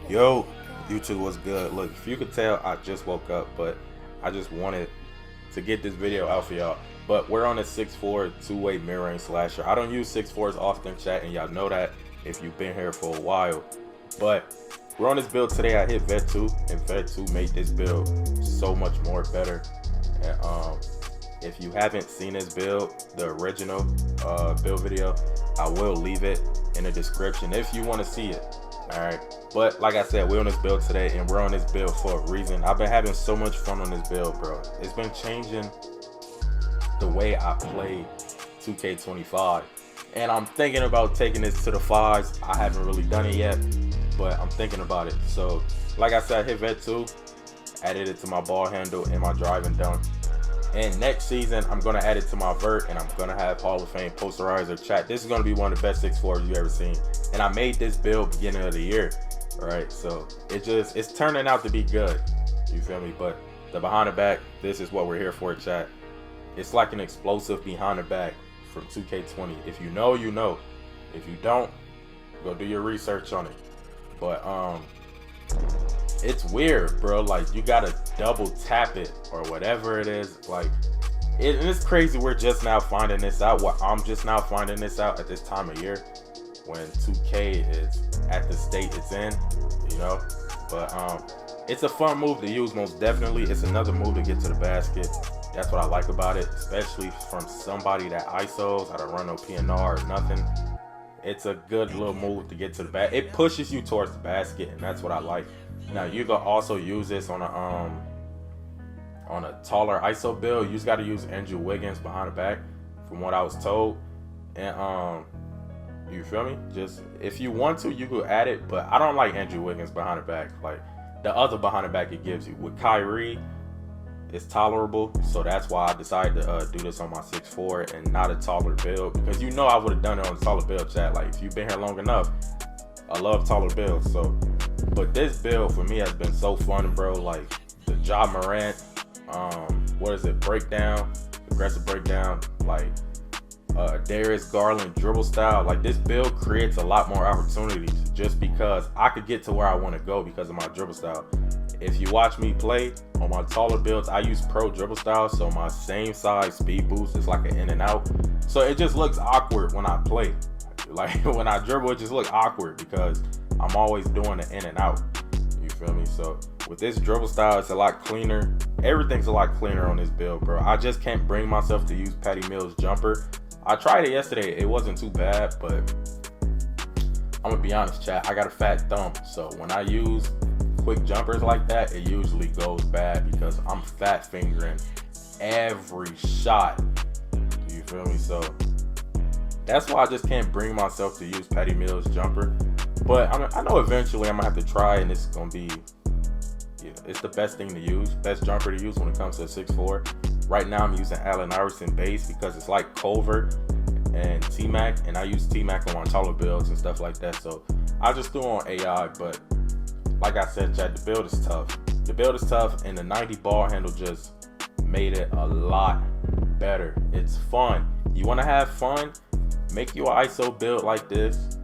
Yo, YouTube, what's good? Look, if you could tell, I just woke up, but I just wanted to get this video out for y'all. But we're on a 6'4" two-way mid-range slasher. I don't use 6'4s often, chat, and y'all know that if you've been here for a while. But we're on this build today. I hit Vet 2, and Vet 2 made this build so much more better. And if you haven't seen this build, the original build video, I will leave it in the description if you want to see it. Alright, but like I said, we're on this build today, and we're on this build for a reason. I've been having so much fun on this build, bro. It's been changing the way I play 2K25, and I'm thinking about taking this to the 5s. I haven't really done it yet, but I'm thinking about it. So like I said, I hit Vet 2, added it to my ball handle and my drive and dunk. And next season, I'm going to add it to my vert, and I'm going to have Hall of Fame posterizer. Chat, this is going to be one of the best 6'4s you've ever seen. And I made this build beginning of the year, right? So it's turning out to be good. You feel me? But the behind the back, this is what we're here for, chat. It's like an explosive behind the back from 2K20. If you know, you know. If you don't, go do your research on it. But it's weird, bro. Like, you gotta double tap it or whatever it is. Like, and it's crazy. We're just now finding this out. Well, I'm just now finding this out at this time of year when 2K is at the state it's in, you know. But it's a fun move to use, most definitely. It's another move to get to the basket. That's what I like about it, especially from somebody that ISOs. I don't run no PNR or nothing. It's a good little move to get to the basket. It pushes you towards the basket, and that's what I like. Now you can also use this on a taller ISO build. You just got to use Andrew Wiggins behind the back, from what I was told. And you feel me? Just if you want to, you could add it, but I don't like Andrew Wiggins behind the back. Like the other behind the back it gives you with Kyrie, it's tolerable. So that's why I decided to do this on my 6'4" and not a taller build, because you know I would have done it on a taller build, chat. Like, if you've been here long enough, I love taller builds. So, but this build for me has been so fun, bro. Like the Ja Morant, what is it, breakdown, aggressive breakdown, like Darius Garland dribble style. Like, this build creates a lot more opportunities just because I could get to where I want to go because of my dribble style. If you watch me play on my taller builds, I use pro dribble style, so my same size speed boost is like an in and out. So it just looks awkward when I play. Like, when I dribble, it just looks awkward because I'm always doing the in and out. You feel me? So with this dribble style, it's a lot cleaner. Everything's a lot cleaner on this build, bro. I just can't bring myself to use Patty Mills' jumper. I tried it yesterday. It wasn't too bad, but I'm gonna be honest, chat. I got a fat thumb, so when I use quick jumpers like that, it usually goes bad because I'm fat fingering every shot. You feel me? So that's why I just can't bring myself to use Patty Mills' jumper. But I know eventually I'm gonna have to try, and it's gonna be, you know, it's the best thing to use, best jumper to use when it comes to a 6'4". Right now I'm using Allen Iverson base because it's like Culver and T-Mac, and I use T-Mac on my taller builds and stuff like that. So I just threw on AI, but like I said, chat, the build is tough. The build is tough, and the 90 ball handle just made it a lot better. It's fun. You wanna have fun? Make you an ISO build like this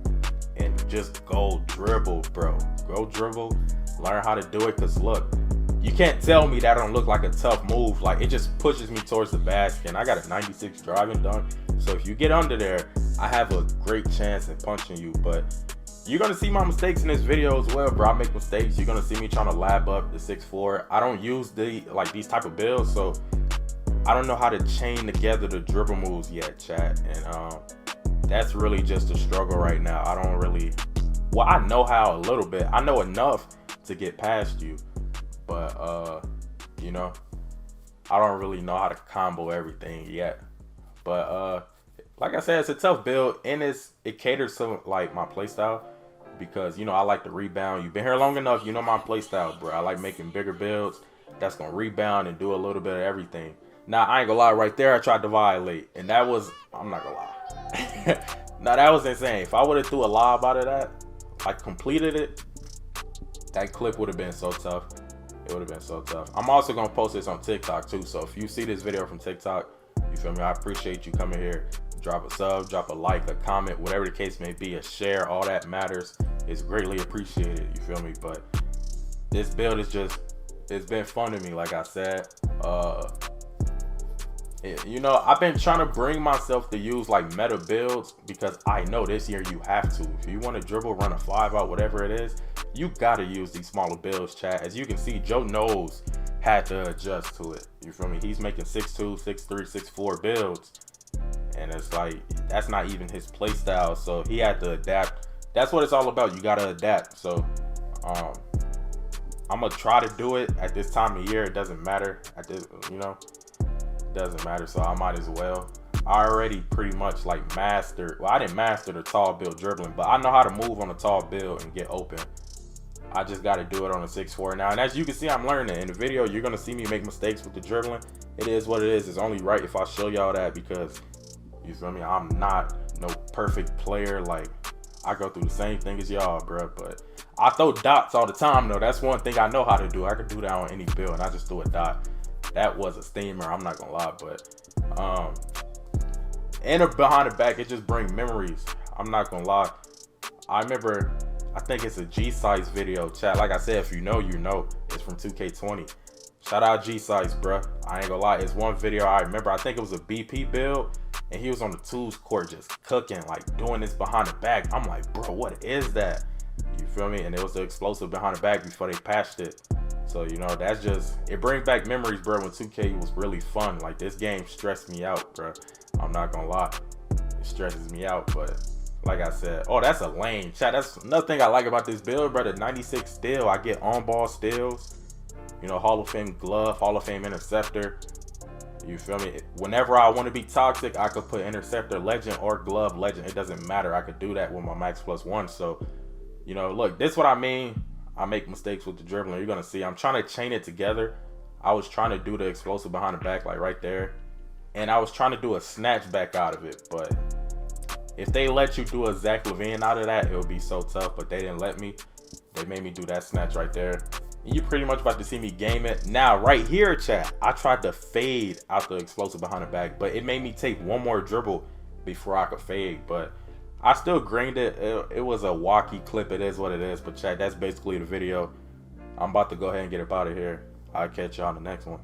and just go dribble, bro. Go dribble, learn how to do it, because look, you can't tell me that don't look like a tough move. Like, it just pushes me towards the basket, and I got a 96 driving dunk. So if you get under there, I have a great chance in punching you. But you're gonna see my mistakes in this video as well, bro. I make mistakes. You're gonna see me trying to lab up the 6'4". I don't use these type of builds, so I don't know how to chain together the dribble moves yet, chat. And that's really just a struggle right now. I don't really, well, I know how a little bit. I know enough to get past you, but you know, I don't really know how to combo everything yet. But like I said, it's a tough build, and it caters to like my playstyle, because you know I like to rebound. You've been here long enough, you know my playstyle, bro. I like making bigger builds that's gonna rebound and do a little bit of everything. Now, I ain't gonna lie, right there I tried to violate, and that was, I'm not gonna lie. Now, that was insane. If I would have threw a lob out of that, like completed it, that clip would have been so tough. It would have been so tough. I'm also gonna post this on TikTok too, so if you see this video from TikTok, you feel me, I appreciate you coming here. Drop a sub, drop a like, a comment, whatever the case may be, a share, all that matters. it's greatly appreciated. You feel me? But this build is just, it's been fun to me. Like I said, you know, I've been trying to bring myself to use like meta builds because I know this year you have to. If you want to dribble, run a 5 out, whatever it is, you gotta use these smaller builds, chat. As you can see, Joe knows had to adjust to it. You feel me? He's making 6'2", 6'3", 6'4" builds, and it's like that's not even his play style. So he had to adapt. That's what it's all about. You gotta adapt. So I'm gonna try to do it at this time of year. It doesn't matter at this, you know, it doesn't matter. So I might as well. I already pretty much like mastered. Well, I didn't master the tall build dribbling, but I know how to move on a tall build and get open. I just got to do it on a 6'4" now. And as you can see, I'm learning. In the video, you're going to see me make mistakes with the dribbling. It is what it is. It's only right if I show y'all that because, you feel me, I'm not no perfect player. Like, I go through the same thing as y'all, bro. But I throw dots all the time, though. That's one thing I know how to do. I can do that on any build, and I just threw a dot. That was a steamer. I'm not going to lie. But, and behind the back, it just brings memories. I'm not going to lie. I remember... I think it's a G-Size video, chat. Like I said, if you know, you know. It's from 2K20. Shout out G-Size, bruh. I ain't gonna lie. It's one video I remember. I think it was a BP build, and he was on the twos court just cooking, like doing this behind the back. I'm like, bro, what is that? You feel me? And it was the explosive behind the back before they patched it. So, you know, that's just, it brings back memories, bro, when 2K was really fun. Like, this game stressed me out, bro. I'm not gonna lie. It stresses me out, but... like I said, oh, that's a lane, chat. That's another thing I like about this build, brother. 96 steal, I get on-ball steals. You know, Hall of Fame glove, Hall of Fame interceptor. You feel me? Whenever I want to be toxic, I could put interceptor legend or glove legend. It doesn't matter. I could do that with my max +1. So, you know, look, this is what I mean. I make mistakes with the dribbling. You're going to see. I'm trying to chain it together. I was trying to do the explosive behind the back, like right there. And I was trying to do a snatch back out of it, but... if they let you do a Zach LaVine out of that, it would be so tough, but they didn't let me. They made me do that snatch right there. And you pretty much about to see me game it. Now, right here, chat, I tried to fade out the explosive behind the back, but it made me take one more dribble before I could fade. But I still greened it. It was a walkie clip. It is what it is. But chat, that's basically the video. I'm about to go ahead and get up out of here. I'll catch y'all on the next one.